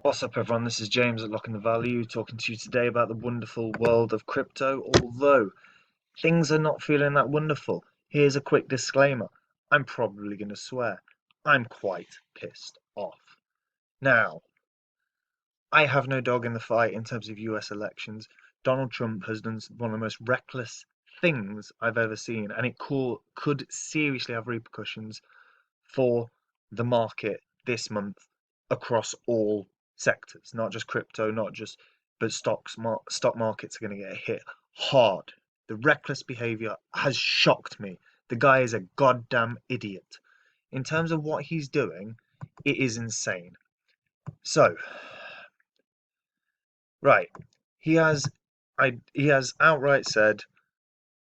What's up, everyone? This is James at Locking the Value, talking to you today about the wonderful world of crypto. Although things are not feeling that wonderful, here's a quick disclaimer. I'm probably going to swear. I'm quite pissed off. Now, I have no dog in the fight in terms of US elections. Donald Trump has done one of the most reckless things I've ever seen, and it could seriously have repercussions for the market this month across all sectors, not just crypto, not just but stock markets are going to get hit hard. The reckless behavior has shocked me. The guy is a goddamn idiot. In terms of what he's doing, it is insane. So, right, he has he has outright said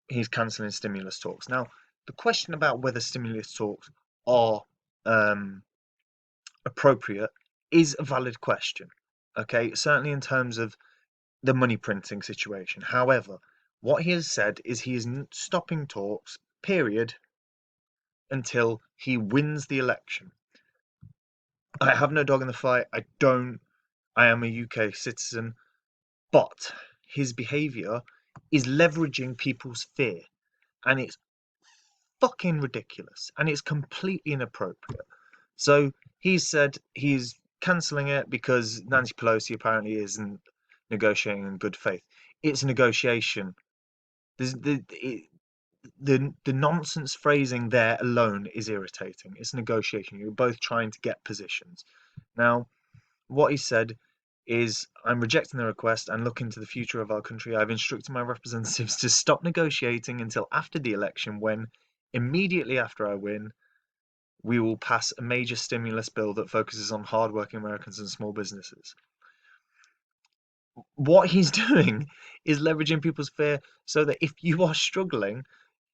he's cancelling stimulus talks. Now, the question about whether stimulus talks are um, appropriate is a valid question. Okay, certainly in terms of the money printing situation. However, what he has said is he is stopping talks, period, until he wins the election. I have no dog in the fight. I don't. I am a UK citizen, but his behaviour is leveraging people's fear, and it's fucking ridiculous, and it's completely inappropriate. So he said he's cancelling it because Nancy Pelosi apparently isn't negotiating in good faith. It's a negotiation. There's the nonsense phrasing there alone is irritating. It's a negotiation. You're both trying to get positions. Now, what he said is, I'm rejecting the request and looking to the future of our country. I've instructed my representatives to stop negotiating until after the election, when immediately after I win, we will pass a major stimulus bill that focuses on hardworking Americans and small businesses. What he's doing is leveraging people's fear so that if you are struggling,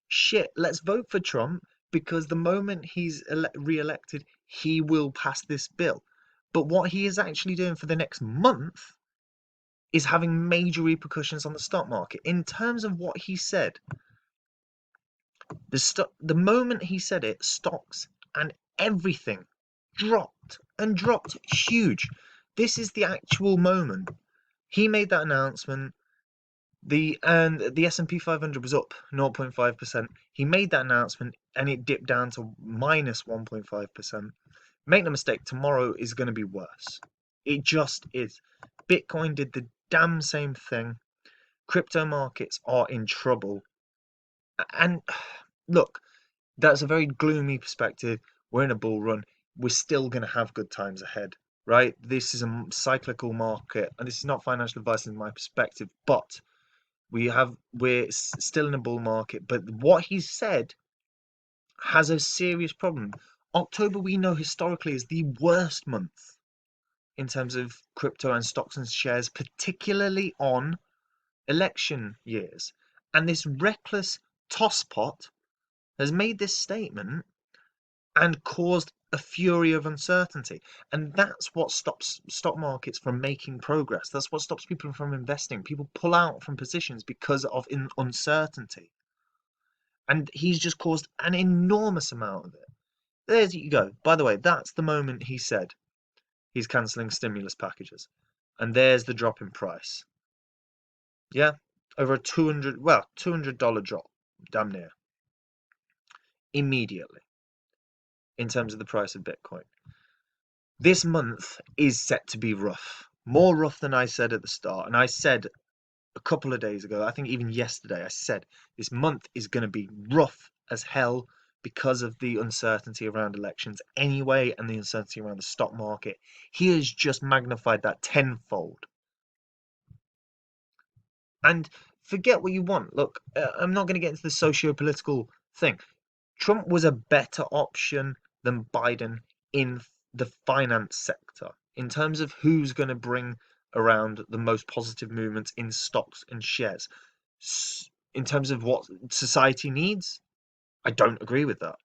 shit, let's vote for Trump because the moment he's re-elected, he will pass this bill. But what he is actually doing for the next month is having major repercussions on the stock market. In terms of what he said, the moment he said it, stocks and everything dropped and dropped huge. This is the actual moment. He made that announcement. The S&P 500 was up 0.5%. He made that announcement and it dipped down to minus 1.5%. Make no mistake, tomorrow is going to be worse. It just is. Bitcoin did the damn same thing. Crypto markets are in trouble. And look, that's a very gloomy perspective. We're in a bull run. We're still going to have good times ahead, right? This is a cyclical market, and this is not financial advice in my perspective, but we're still in a bull market. But what he said has a serious problem. October, we know historically, is the worst month in terms of crypto and stocks and shares, particularly on election years. And this reckless tosspot has made this statement and caused a fury of uncertainty. And that's what stops stock markets from making progress. That's what stops people from investing. People pull out from positions because of uncertainty. And he's just caused an enormous amount of it. There you go. By the way, that's the moment he said he's cancelling stimulus packages. And there's the drop in price. Yeah? Over a $200 drop, damn near, immediately, in terms of the price of Bitcoin. This month is set to be rough. More rough than I said at the start. And I said a couple of days ago, I think even yesterday, I said this month is going to be rough as hell because of the uncertainty around elections anyway and the uncertainty around the stock market. He has just magnified that tenfold. And forget what you want. Look, I'm not going to get into the socio-political thing. Trump was a better option than Biden in the finance sector in terms of who's going to bring around the most positive movements in stocks and shares. In terms of what society needs, I don't agree with that.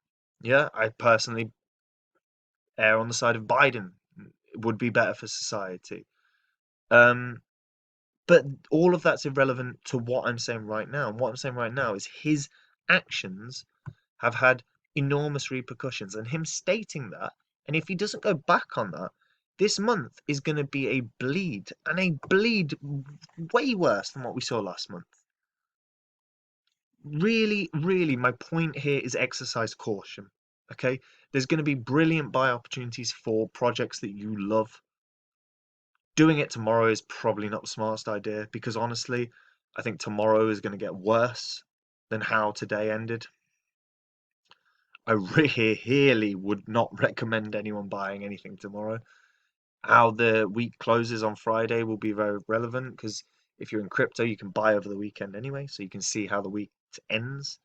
Yeah, I personally err on the side of Biden. It would be better for society. Um, but all of that's irrelevant to what I'm saying right now. And what I'm saying right now is his actions have had enormous repercussions. And him stating that, and if he doesn't go back on that, This month is going to be a bleed, and a bleed way worse than what we saw last month. Really, really, my point here is exercise caution. Okay, there's going to be brilliant buy opportunities for projects that you love. Doing it tomorrow is probably not the smartest idea, because honestly, I think tomorrow is going to get worse than how today ended. I really would not recommend anyone buying anything tomorrow. How the week closes on Friday will be very relevant, because if you're in crypto, you can buy over the weekend anyway, so you can see how the week ends.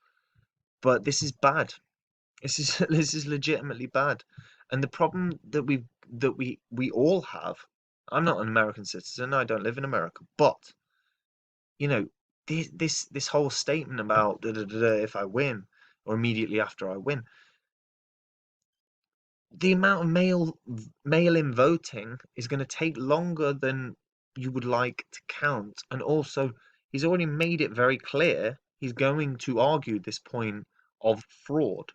But this is bad. This is this is legitimately bad. And the problem that we all have, I'm not an American citizen, I don't live in America, but you know, this whole statement about if I win or immediately after I win, the amount of mail-in voting is going to take longer than you would like to count. And also, he's already made it very clear he's going to argue this point of fraud,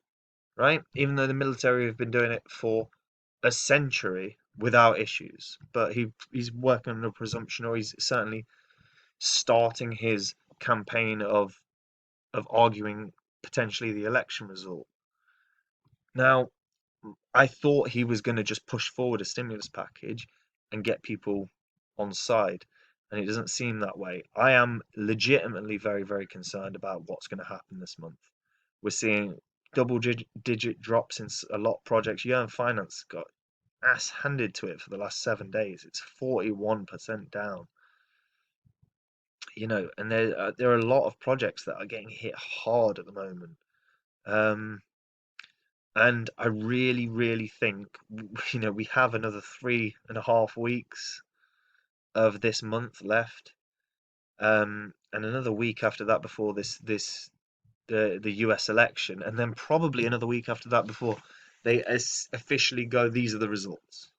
right? Even though the military have been doing it for a century without issues, but he's working on a presumption, or he's certainly starting his campaign of arguing potentially the election result. Now, I thought he was going to just push forward a stimulus package and get people on side, and it doesn't seem that way. I am legitimately very concerned about what's going to happen this month. We're seeing double-digit drops in a lot of projects. Yearn Finance got ass handed to it for the last 7 days. It's 41% down. And there are a lot of projects that are getting hit hard at the moment. And I really think, we have another 3.5 weeks of this month left, and another week after that before the US election, and then probably another week after that before they officially go, these are the results.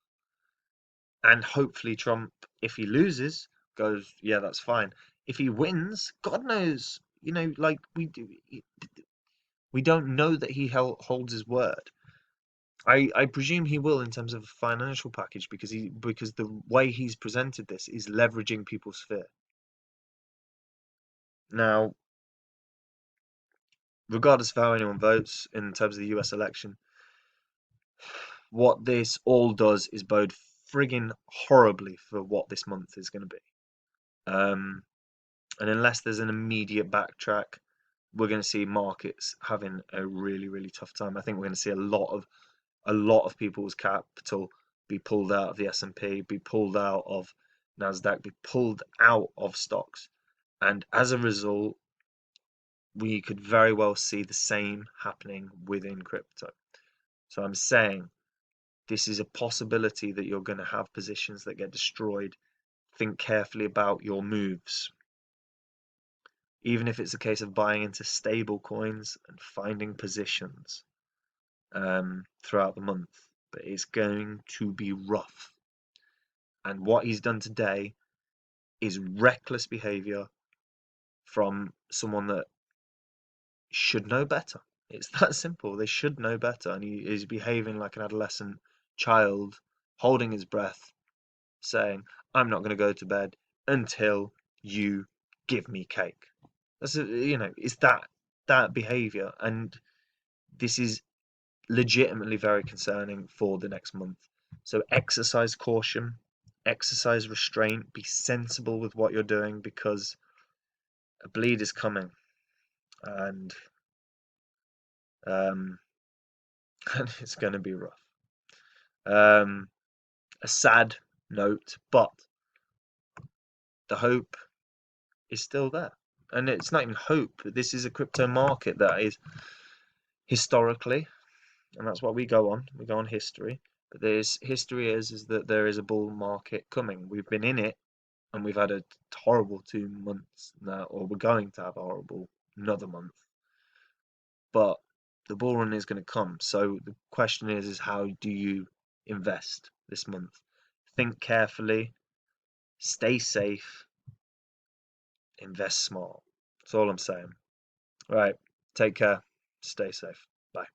And hopefully Trump, if he loses, goes, yeah, that's fine. If he wins, God knows, like we don't know that he holds his word. I presume he will in terms of a financial package, because the way he's presented this is leveraging people's fear. Now, regardless of how anyone votes in terms of the US election, what this all does is bode friggin' horribly for what this month is going to be. And unless there's an immediate backtrack, we're going to see markets having a really tough time. I think we're going to see a lot of people's capital be pulled out of the S&P, be pulled out of Nasdaq, be pulled out of stocks, and as a result, we could very well see the same happening within crypto. So I'm saying this is a possibility that you're going to have positions that get destroyed. Think carefully about your moves. Even if it's a case of buying into stable coins and finding positions throughout the month. But it's going to be rough. And what he's done today is reckless behavior from someone that should know better. It's that simple. They should know better. And he is behaving like an adolescent child, holding his breath, saying, I'm not going to go to bed until you give me cake. It's that behavior. And this is legitimately very concerning for the next month. So exercise caution, exercise restraint, be sensible with what you're doing, because a bleed is coming, and um, and it's going to be rough. A sad note, but the hope is still there. And it's not even hope. This is a crypto market that is historically, and that's what we go on. We go on history. But history is that there is a bull market coming. We've been in it, and we've had a horrible 2 months now, or we're going to have a horrible another month. But the bull run is going to come. So the question is how do you invest this month? Think carefully, stay safe, invest smart. That's all I'm saying. Right, take care, stay safe. Bye.